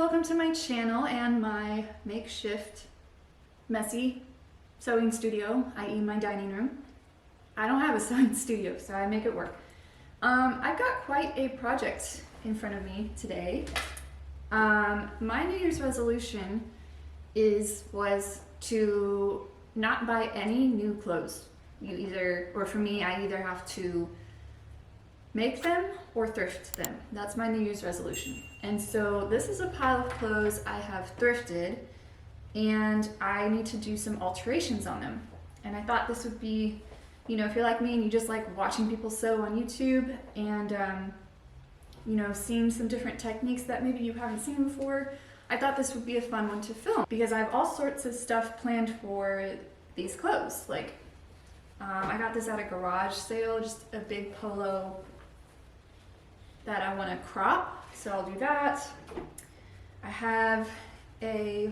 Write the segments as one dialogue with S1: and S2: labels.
S1: welcome to my channel and my makeshift messy sewing studio, i.e. my dining room. I don't have a sewing studio, so I make it work. I've got quite a project in front of me today. My New Year's resolution was to not buy any new clothes. For me, I either have to make them or thrift them. That's my New Year's resolution. And so this is a pile of clothes I have thrifted and I need to do some alterations on them. And I thought this would be, if you're like me and you just like watching people sew on YouTube and, seeing some different techniques that maybe you haven't seen before, I thought this would be a fun one to film because I have all sorts of stuff planned for these clothes. Like, I got this at a garage sale, just a big polo that I want to crop, so I'll do that. I have a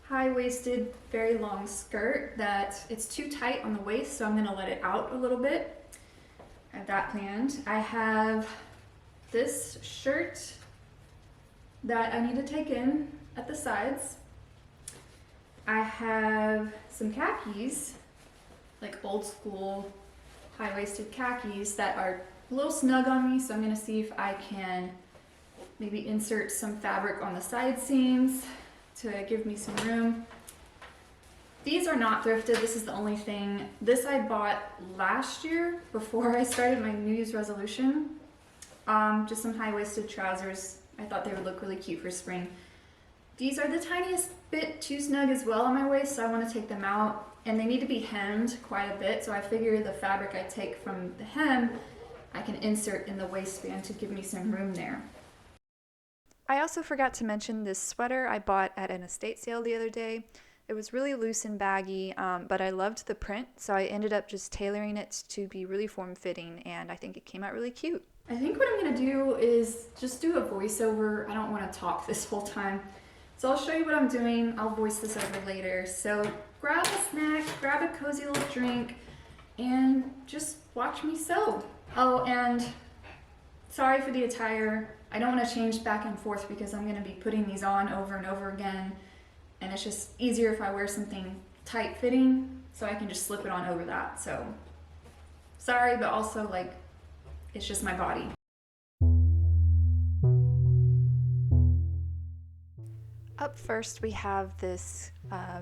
S1: high-waisted, very long skirt that it's too tight on the waist, so I'm going to let it out a little bit. I have that planned. I have this shirt that I need to take in at the sides. I have some khakis, like old school high-waisted khakis that are a little snug on me, so I'm going to see if I can maybe insert some fabric on the side seams to give me some room. These are not thrifted. This is the only thing. This I bought last year before I started my New Year's resolution. Just some high-waisted trousers. I thought they would look really cute for spring. These are the tiniest bit too snug as well on my waist, so I want to take them out. And they need to be hemmed quite a bit, so I figure the fabric I take from the hem I can insert in the waistband to give me some room there. I also forgot to mention this sweater I bought at an estate sale the other day. It was really loose and baggy, but I loved the print, so I ended up just tailoring it to be really form-fitting, and I think it came out really cute. I think what I'm going to do is just do a voiceover. I don't want to talk this whole time. So I'll show you what I'm doing. I'll voice this over later. So grab a snack, grab a cozy little drink, and just watch me sew. Oh, and sorry for the attire. I don't want to change back and forth because I'm going to be putting these on over and over again. And it's just easier if I wear something tight fitting so I can just slip it on over that. So sorry, but also like it's just my body. Up first we have this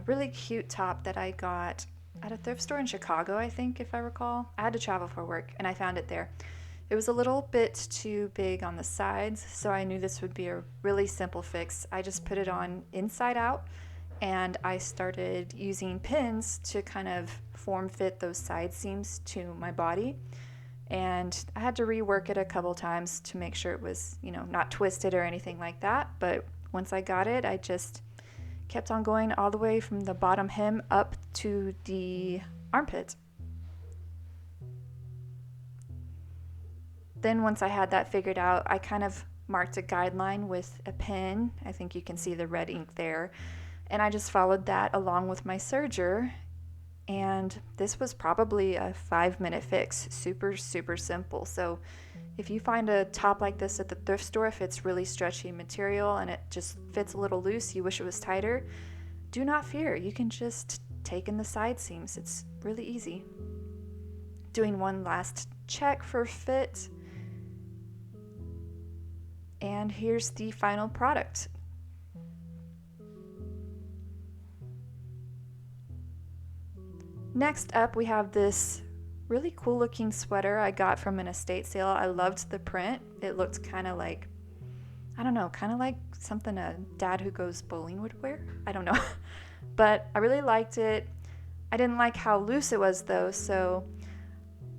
S1: really cute top that I got at a thrift store in Chicago, I think, if I recall. I had to travel for work and I found it there. It was a little bit too big on the sides, so I knew this would be a really simple fix. I just put it on inside out and I started using pins to kind of form fit those side seams to my body. And I had to rework it a couple times to make sure it was, not twisted or anything like that. But once I got it, I just kept on going all the way from the bottom hem up to the armpit. Then once I had that figured out, I kind of marked a guideline with a pen. I think you can see the red ink there. And I just followed that along with my serger. And this was probably a 5-minute fix. Super, super simple. So if you find a top like this at the thrift store, if it's really stretchy material and it just fits a little loose, you wish it was tighter, do not fear. You can just take in the side seams. It's really easy. Doing one last check for fit. And here's the final product. Next up, we have this really cool looking sweater I got from an estate sale. I loved the print. It looked kind of like, kind of like something a dad who goes bowling would wear. I don't know. But I really liked it. I didn't like how loose it was though, so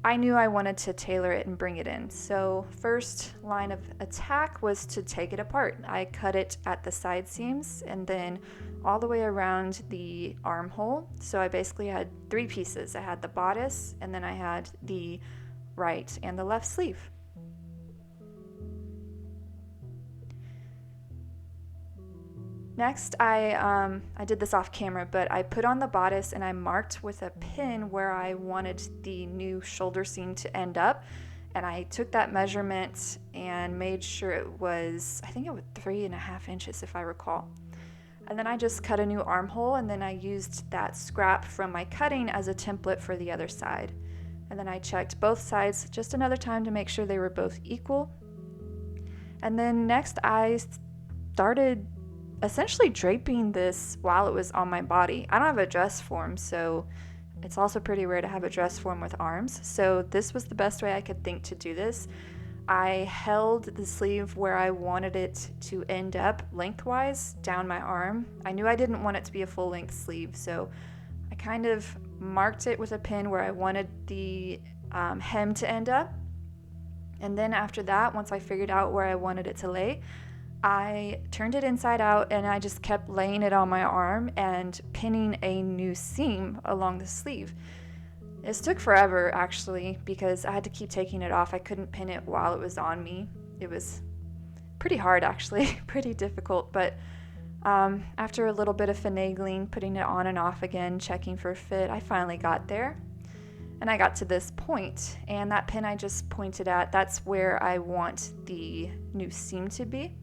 S1: I knew I wanted to tailor it and bring it in. So first line of attack was to take it apart. I cut it at the side seams and then all the way around the armhole. So I basically had 3 pieces. I had the bodice and then I had the right and the left sleeve. Next, I did this off camera, but I put on the bodice and I marked with a pin where I wanted the new shoulder seam to end up. and I took that measurement and made sure it was, I think it was 3.5 inches if I recall. And then I just cut a new armhole, and then I used that scrap from my cutting as a template for the other side. And then I checked both sides just another time to make sure they were both equal. And then next I started essentially draping this while it was on my body. I don't have a dress form, so it's also pretty rare to have a dress form with arms. So this was the best way I could think to do this. I held the sleeve where I wanted it to end up lengthwise down my arm. I knew I didn't want it to be a full length sleeve, so I kind of marked it with a pin where I wanted the hem to end up. And then after that, once I figured out where I wanted it to lay, I turned it inside out and I just kept laying it on my arm and pinning a new seam along the sleeve. This took forever, actually, because I had to keep taking it off. I couldn't pin it while it was on me. It was pretty hard, actually, pretty difficult, but after a little bit of finagling, putting it on and off again, checking for fit, I finally got there. And I got to this point, and that pin I just pointed at, that's where I want the new seam to be.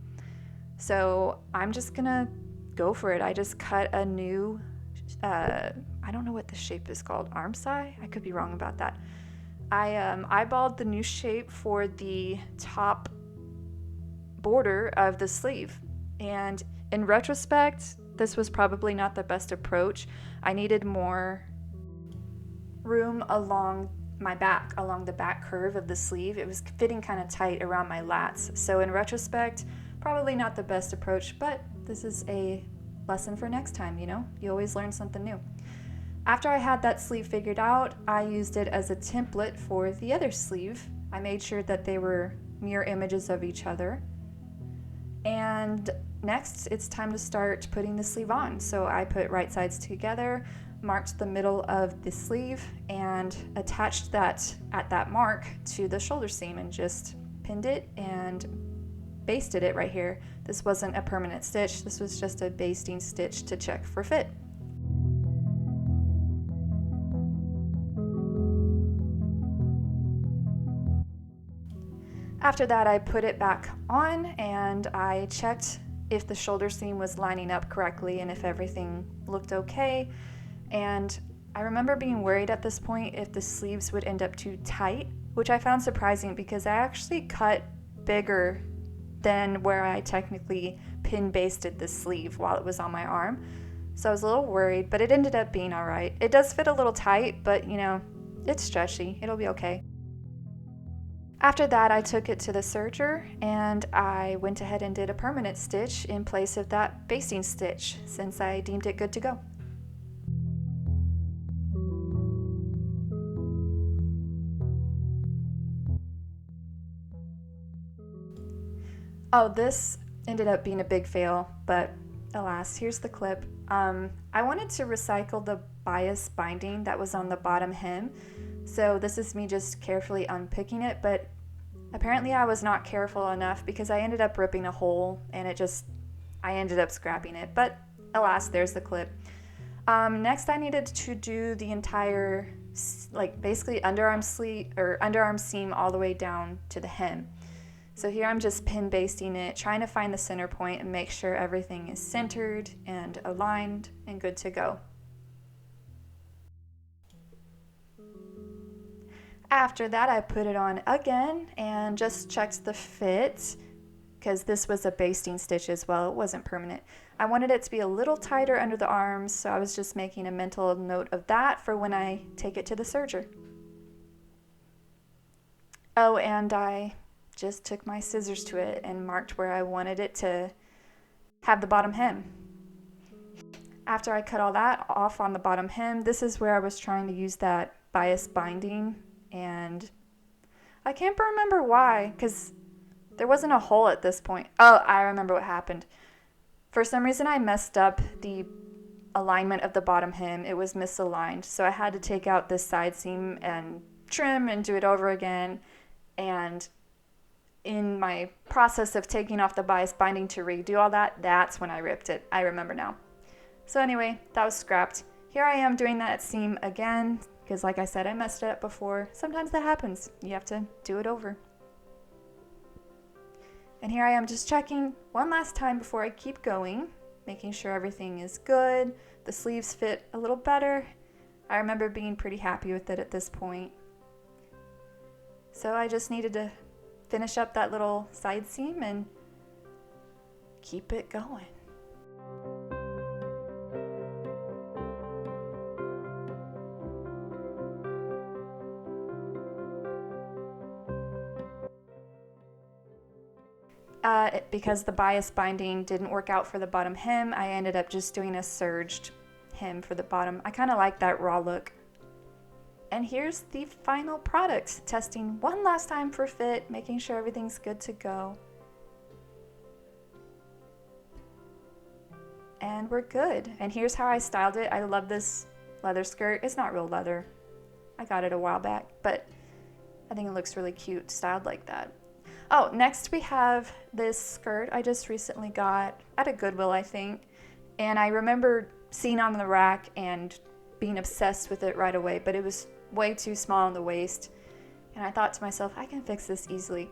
S1: So I'm just gonna go for it. I just cut a new, I don't know what the shape is called, arm side? I could be wrong about that. I eyeballed the new shape for the top border of the sleeve. And in retrospect, this was probably not the best approach. I needed more room along my back, along the back curve of the sleeve. It was fitting kind of tight around my lats. So in retrospect, probably not the best approach, but this is a lesson for next time, you know? You always learn something new. After I had that sleeve figured out, I used it as a template for the other sleeve. I made sure that they were mirror images of each other. And next, it's time to start putting the sleeve on. So I put right sides together, marked the middle of the sleeve, and attached that at that mark to the shoulder seam and just pinned it and basted it right here. This wasn't a permanent stitch, this was just a basting stitch to check for fit. After that, I put it back on and I checked if the shoulder seam was lining up correctly and if everything looked okay. And I remember being worried at this point if the sleeves would end up too tight, which I found surprising because I actually cut bigger than where I technically pin basted the sleeve while it was on my arm. So I was a little worried, but it ended up being all right. It does fit a little tight, but you know, it's stretchy. It'll be okay. After that, I took it to the serger and I went ahead and did a permanent stitch in place of that basting stitch since I deemed it good to go. Oh, this ended up being a big fail, but alas, here's the clip. I wanted to recycle the bias binding that was on the bottom hem, so this is me just carefully unpicking it, but apparently I was not careful enough because I ended up ripping a hole and I ended up scrapping it, but alas, there's the clip. Next I needed to do the entire, like basically underarm sleeve or underarm seam all the way down to the hem. So here I'm just pin basting it, trying to find the center point and make sure everything is centered and aligned and good to go. After that, I put it on again and just checked the fit because this was a basting stitch as well. It wasn't permanent. I wanted it to be a little tighter under the arms, so I was just making a mental note of that for when I take it to the serger. Oh, and I just took my scissors to it and marked where I wanted it to have the bottom hem. After I cut all that off on the bottom hem, this is where I was trying to use that bias binding, and I can't remember why, because there wasn't a hole at this point. Oh, I remember what happened. For some reason, I messed up the alignment of the bottom hem. It was misaligned, so I had to take out this side seam and trim and do it over again, and in my process of taking off the bias binding to redo all that, that's when I ripped it. I remember now. So anyway, that was scrapped. Here I am doing that seam again, because like I said, I messed it up before. Sometimes that happens. You have to do it over. And here I am just checking one last time before I keep going, making sure everything is good. The sleeves fit a little better. I remember being pretty happy with it at this point. So I just needed to finish up that little side seam and keep it going. Because the bias binding didn't work out for the bottom hem, I ended up just doing a serged hem for the bottom. I kind of like that raw look. And here's the final product. Testing one last time for fit, making sure everything's good to go. And we're good. And here's how I styled it. I love this leather skirt. It's not real leather. I got it a while back, but I think it looks really cute styled like that. Oh, next we have this skirt I just recently got at a Goodwill, I think. And I remember seeing on the rack and being obsessed with it right away, but it was way too small in the waist. And I thought to myself, I can fix this easily.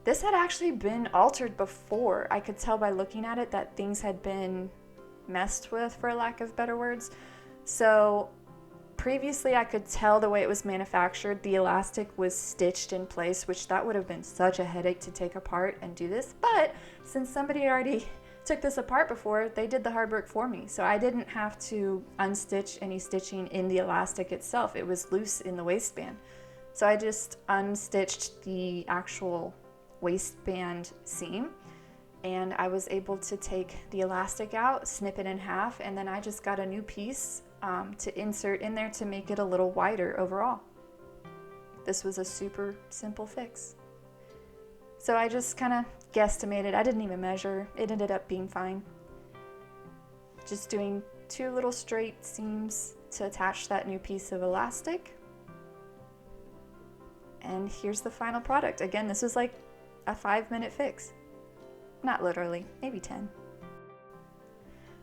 S1: This had actually been altered before. I could tell by looking at it that things had been messed with, for lack of better words. So previously I could tell the way it was manufactured, the elastic was stitched in place, which that would have been such a headache to take apart and do this. But since somebody already took this apart before, they did the hard work for me. So I didn't have to unstitch any stitching in the elastic itself. It was loose in the waistband. So I just unstitched the actual waistband seam, and I was able to take the elastic out, snip it in half, and then I just got a new piece to insert in there to make it a little wider overall. This was a super simple fix. So I just kind of guesstimated. I didn't even measure. It ended up being fine. Just doing 2 little straight seams to attach that new piece of elastic. And here's the final product. Again, this was like a 5-minute fix. Not literally, maybe 10.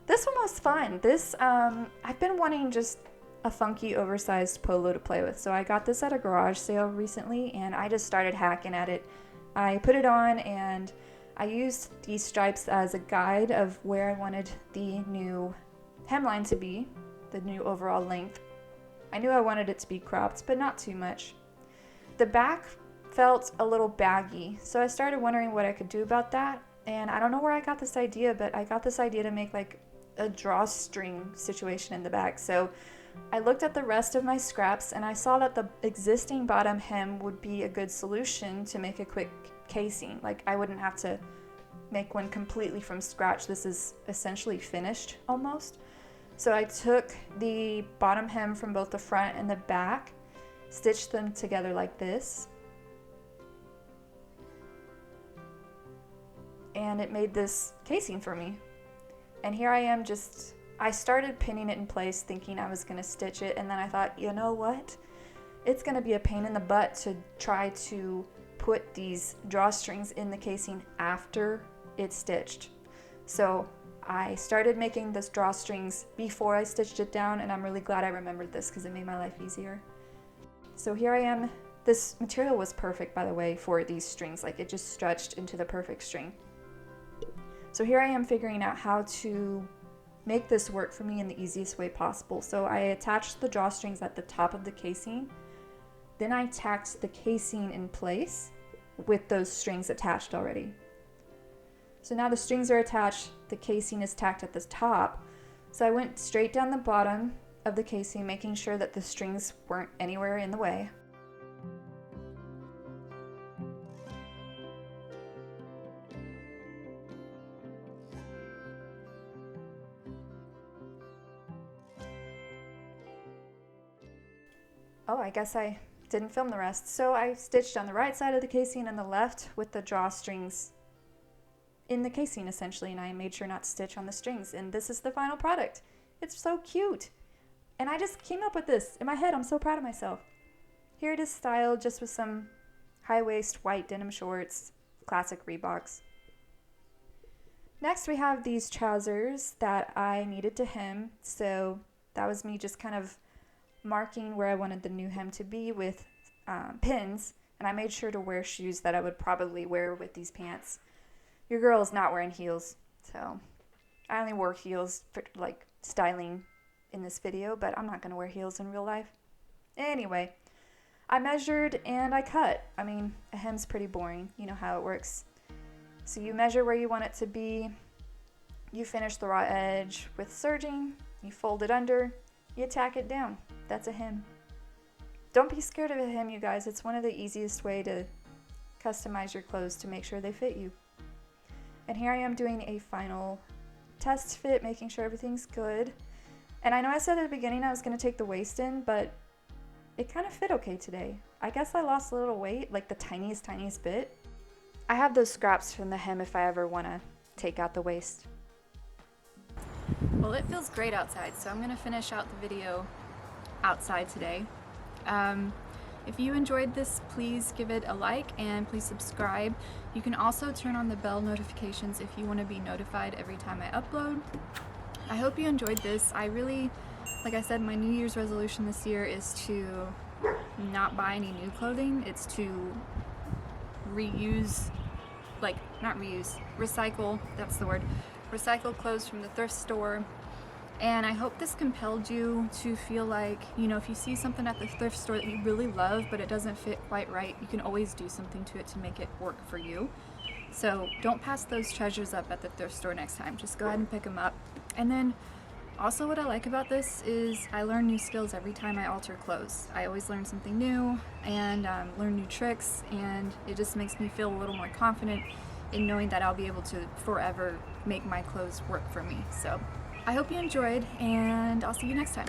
S1: This one was fun. This, I've been wanting just a funky oversized polo to play with. So I got this at a garage sale recently and I just started hacking at it. I put it on and I used these stripes as a guide of where I wanted the new hemline to be, the new overall length. I knew I wanted it to be cropped, but not too much. The back felt a little baggy, so I started wondering what I could do about that. And I don't know where I got this idea, but I got this idea to make like a drawstring situation in the back. So I looked at the rest of my scraps and I saw that the existing bottom hem would be a good solution to make a quick casing. Like I wouldn't have to make one completely from scratch. This is essentially finished almost. So I took the bottom hem from both the front and the back, stitched them together like this, and it made this casing for me. And here I am I started pinning it in place thinking I was gonna stitch it, and then I thought, you know what? It's gonna be a pain in the butt to try to put these drawstrings in the casing after it's stitched. So I started making this drawstrings before I stitched it down, and I'm really glad I remembered this because it made my life easier. So here I am. This material was perfect, by the way, for these strings. Like it just stretched into the perfect string. So here I am figuring out how to make this work for me in the easiest way possible. So I attached the drawstrings at the top of the casing. Then I tacked the casing in place with those strings attached already. So now the strings are attached, the casing is tacked at the top. So I went straight down the bottom of the casing, making sure that the strings weren't anywhere in the way. Oh, I guess I didn't film the rest. So I stitched on the right side of the casing and the left with the drawstrings in the casing essentially, and I made sure not to stitch on the strings. And this is the final product. It's so cute. And I just came up with this in my head. I'm so proud of myself. Here it is styled just with some high waist white denim shorts, classic Reeboks. Next we have these trousers that I needed to hem. So that was me just kind of marking where I wanted the new hem to be with pins, and I made sure to wear shoes that I would probably wear with these pants. Your girl is not wearing heels, so I only wore heels for like styling in this video, but I'm not going to wear heels in real life. Anyway, I measured and I cut. I mean, a hem's pretty boring. You know how it works. So you measure where you want it to be. You finish the raw edge with serging. You fold it under. You tack it down. That's a hem. Don't be scared of a hem, you guys. It's one of the easiest way to customize your clothes to make sure they fit you. And here I am doing a final test fit, making sure everything's good. And I know I said at the beginning I was going to take the waist in, but it kind of fit okay today. I guess I lost a little weight, like the tiniest bit. I have those scraps from the hem if I ever want to take out the waist. Well, it feels great outside, so I'm going to finish out the video outside today. If you enjoyed this, please give it a like and please subscribe. You can also turn on the bell notifications if you want to be notified every time I upload. I hope you enjoyed this. I really, like I said, my New Year's resolution this year is to not buy any new clothing. It's to reuse, not reuse, recycle, that's the word. Recycle clothes from the thrift store. And I hope this compelled you to feel like, you know, if you see something at the thrift store that you really love but it doesn't fit quite right, you can always do something to it to make it work for you. So don't pass those treasures up at the thrift store next time. Just go ahead and pick them up. And then also what I like about this is I learn new skills every time I alter clothes. I always learn something new and learn new tricks, and it just makes me feel a little more confident in knowing that I'll be able to forever make my clothes work for me. So I hope you enjoyed, and I'll see you next time.